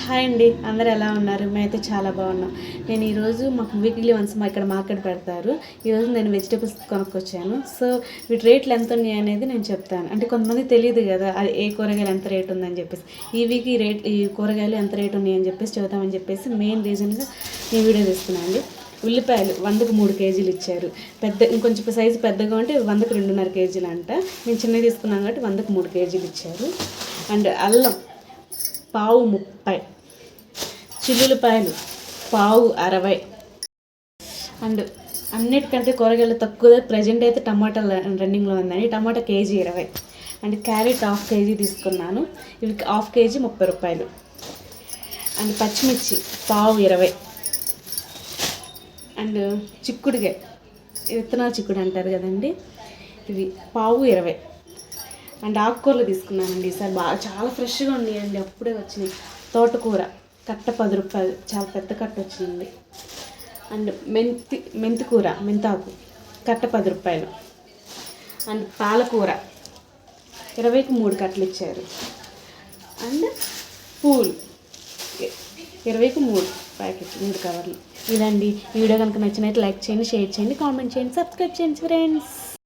Hi అండి, అందరు ఎలా ఉన్నారు? మేమైతే చాలా బాగున్నాం. నేను ఈరోజు మాకు వీక్లీ వన్స్ ఇక్కడ మార్కెట్ పెడతారు. ఈరోజు నేను వెజిటేబుల్స్ కొనుక్కొచ్చాను. సో వీటి రేట్లు ఎంత ఉన్నాయి అనేది నేను చెప్తాను. అంటే కొంతమంది తెలియదు కదా, అది ఏ కూరగాయలు ఎంత రేట్ ఉందని చెప్పేసి. ఈ వీక్ ఈ కూరగాయలు ఎంత రేట్ ఉన్నాయి అని చెప్పేసి చెబుతామని చెప్పేసి మెయిన్ రీజన్గా నేను వీడియో తీస్తున్నాను అండి. ఉల్లిపాయలు 100కు 3 కేజీలు ఇచ్చారు. ఇంకొంచెం సైజు పెద్దగా ఉంటే 100కు 2.5 కేజీలు అంట. నేను చిన్నది తీసుకున్నాను కాబట్టి 100కు 3 కేజీలు ఇచ్చారు. అండ్ అల్లం పావు 30, చిల్లులపాయలు పావు 60. అండ్ అన్నిటికంటే కూరగాయలు తక్కువ ప్రజెంట్ అయితే టమాటా రన్నింగ్లో ఉందని. టమాటా కేజీ 20. అండ్ క్యారెట్ 1/2 కేజీ తీసుకున్నాను. ఇవి 1/2 కేజీ 30 రూపాయలు. అండ్ పచ్చిమిర్చి పావు 20. అండ్ చిక్కుడుకాయ, విత్తనాల చిక్కుడు అంటారు కదండి, ఇవి పావు 20. అండ్ ఆకుకూరలు తీసుకున్నానండి. ఈసారి బాగా చాలా ఫ్రెష్గా ఉన్నాయండి, అప్పుడే వచ్చినాయి. తోటకూర కట్ట 10 రూపాయలు, చాలా పెద్ద కట్ట వచ్చింది. అండ్ మెంతికూర, మెంతాకు కట్ట 10 రూపాయలు. అండ్ పాలకూర 20కి 3 కట్టలు ఇచ్చారు. అండ్ పూలు 20కి 3 ప్యాకెట్లు, 3 కవర్లు. ఇదండి. ఈ వీడియో కనుక నచ్చినట్టు లైక్ చేయండి, షేర్ చేయండి, కామెంట్ చేయండి, సబ్స్క్రైబ్ చేయండి ఫ్రెండ్స్.